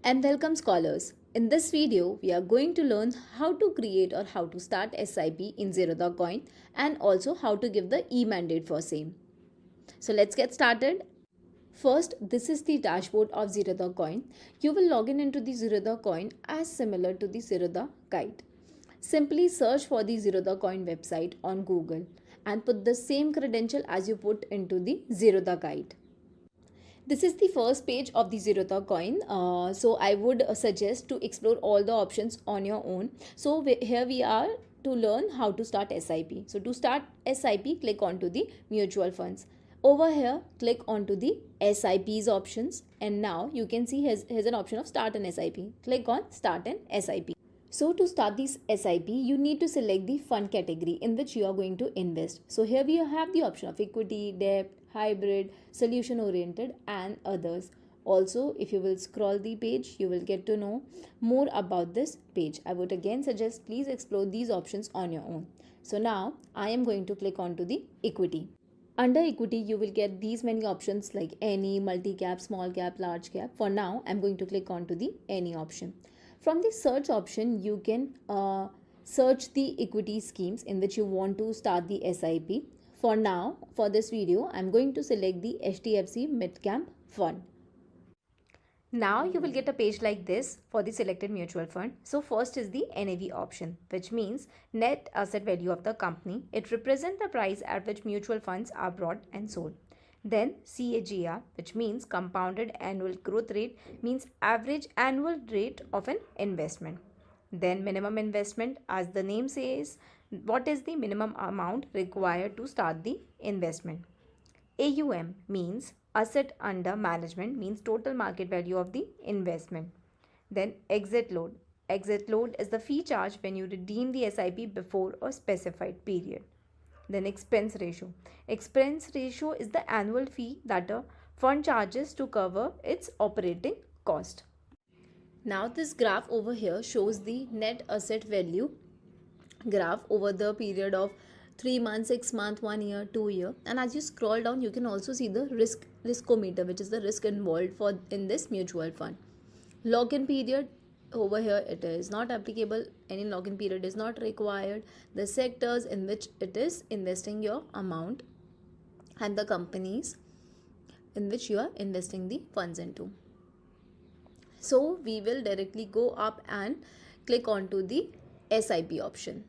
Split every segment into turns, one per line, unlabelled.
And welcome scholars. In this video, we are going to learn how to create or how to start SIP in Zerodha Coin and also how to give the e-mandate for same. So let's get started. First, this is the dashboard of Zerodha Coin. You will log in into the Zerodha Coin as similar to the Zerodha Guide. Simply search for the Zerodha Coin website on Google and put the same credential as you put into the Zerodha Guide. This is the first page of the Zerodha coin. So I would suggest to explore all the options on your own. So here we are to learn how to start SIP. So to start SIP, click onto the mutual funds. Over here, click onto the SIPs options. And now you can see here's an option of start an SIP. Click on start an SIP. So to start this SIP, you need to select the fund category in which you are going to invest. So here we have the option of equity, debt, hybrid, solution oriented and others. Also, if you will scroll the page, you will get to know more about this page. I would again suggest please explore these options on your own. So now I am going to click onto the equity. Under equity, you will get these many options like any, multi-cap, small cap, large cap. For now, I'm going to click onto the any option. From the search option, you can search the equity schemes in which you want to start the SIP. For now, for this video, I'm going to select the HDFC Midcap Fund. Now you will get a page like this for the selected mutual fund. So first is the NAV option, which means net asset value of the company. It represents the price at which mutual funds are bought and sold. Then CAGR, which means compounded annual growth rate, means average annual rate of an investment. Then minimum investment, as the name says, what is the minimum amount required to start the investment. AUM means asset under management, means total market value of the investment. Then exit load. Exit load is the fee charged when you redeem the SIP before a specified period. Then expense ratio. Expense ratio is the annual fee that a fund charges to cover its operating cost. Now this graph over here shows the net asset value graph over the period of 3 months, 6 months, 1 year, 2 year. And as you scroll down, you can also see the riskometer, which is the risk involved in this mutual fund. Login period. Over here it is not applicable. Any login period is not required. The sectors in which it is investing your amount and the companies in which you are investing the funds into. So we will directly go up and click onto the SIP option.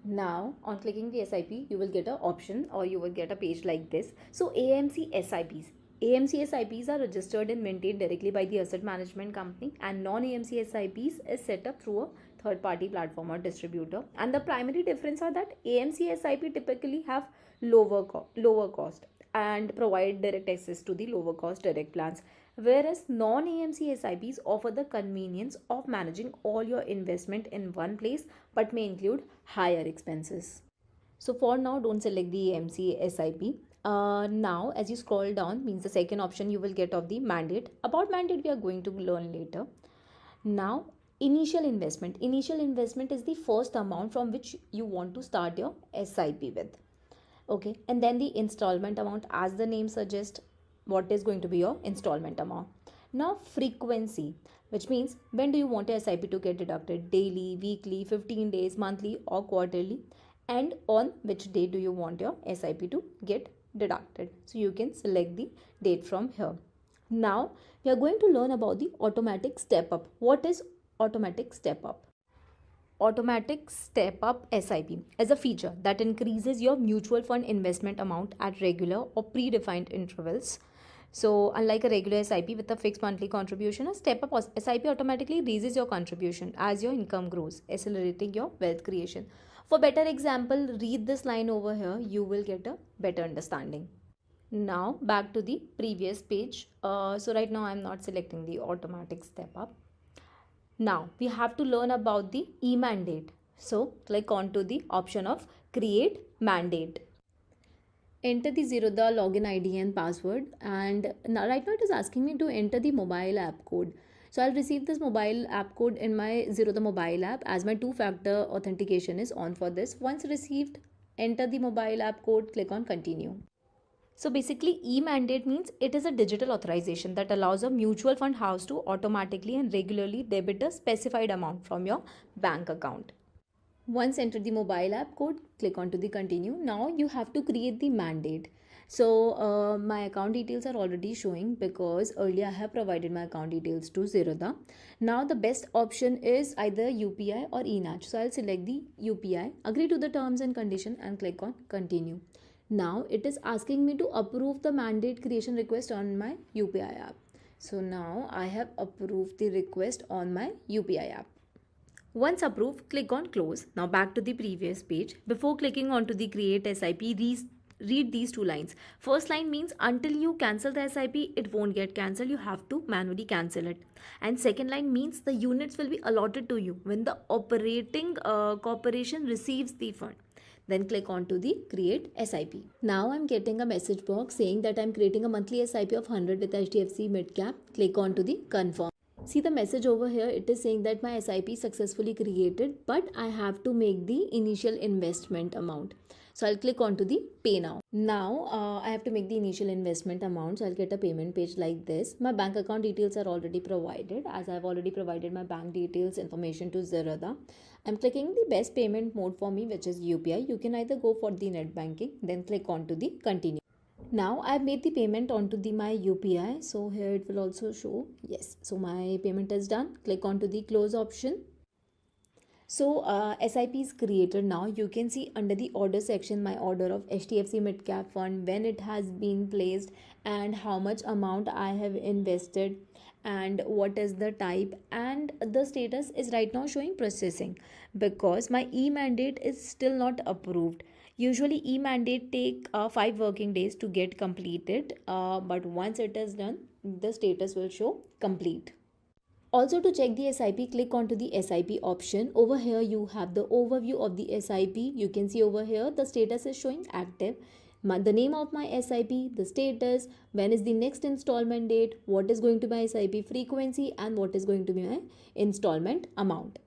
Now on clicking the SIP, you will get an option or you will get a page like this. So AMC SIPs. AMC SIPs are registered and maintained directly by the asset management company, and non-AMC SIPs is set up through a third-party platform or distributor. And the primary difference are that AMC SIP typically have lower cost and provide direct access to the lower cost direct plans, whereas non-AMC SIPs offer the convenience of managing all your investment in one place but may include higher expenses. So for now, don't select the AMC SIP. Now as you scroll down, means the second option you will get of the mandate. About mandate we are going to learn later. Now initial investment. Initial investment is the first amount from which you want to start your SIP with. Okay, and then the installment amount, as the name suggests, what is going to be your installment amount. Now frequency, which means when do you want your SIP to get deducted, daily, weekly, 15 days, monthly or quarterly, and on which day do you want your SIP to get deducted. So you can select the date from here. Now we are going to learn about the automatic step up. What is automatic step up? Automatic step up SIP is a feature that increases your mutual fund investment amount at regular or predefined intervals. So unlike a regular SIP with a fixed monthly contribution, a step up SIP automatically raises your contribution as your income grows, accelerating your wealth creation. For better example, read this line over here. You will get a better understanding. Now back to the previous page. So right now I'm not selecting the automatic step up. Now we have to learn about the eMandate. So click on to the option of create mandate. Enter the Zerodha login ID and password, and now right now it is asking me to enter the mobile app code. So I'll receive this mobile app code in my Zerodha mobile app as my two-factor authentication is on for this. Once received, enter the mobile app code, click on continue. So basically, e-mandate means it is a digital authorization that allows a mutual fund house to automatically and regularly debit a specified amount from your bank account. Once enter the mobile app code, click on to the continue. Now you have to create the mandate. So my account details are already showing because earlier I have provided my account details to Zerodha. Now the best option is either UPI or eNACH. So I'll select the UPI, agree to the terms and condition and click on continue. Now it is asking me to approve the mandate creation request on my UPI app. So now I have approved the request on my UPI app. Once approved, click on close. Now back to the previous page. Before clicking on to the create SIP, read these two lines. First line means until you cancel the SIP, it won't get cancelled. You have to manually cancel it. And second line means the units will be allotted to you when the operating corporation receives the fund. Then click on to the create SIP. Now I'm getting a message box saying that I'm creating a monthly SIP of 100 with HDFC Midcap. Click on to the confirm. See the message over here, it is saying that my SIP is successfully created, but I have to make the initial investment amount. So I'll click on to the pay now. Now I have to make the initial investment amount. So I'll get a payment page like this. My bank account details are already provided, as I've already provided my bank details information to Zerodha. I'm clicking the best payment mode for me, which is UPI. You can either go for the net banking, then click on to the continue. Now I've made the payment onto my UPI. So here it will also show, yes, so my payment is done. Click on to the close option. So SIP is created now. You can see under the order section my order of HDFC Midcap Fund, when it has been placed and how much amount I have invested and what is the type, and the status is right now showing processing because my e-mandate is still not approved. Usually e-mandate take 5 working days to get completed, but once it is done, the status will show complete. Also, to check the SIP, click onto the SIP option. Over here you have the overview of the SIP. You can see over here the status is showing active. The name of my SIP, the status, when is the next installment date, what is going to be my SIP frequency, and what is going to be my installment amount.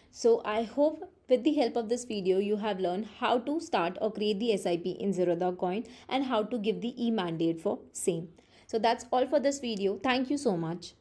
So I hope with the help of this video you have learned how to start or create the SIP in Zerodha Coin and how to give the e-mandate for same. So that's all for this video. Thank you so much.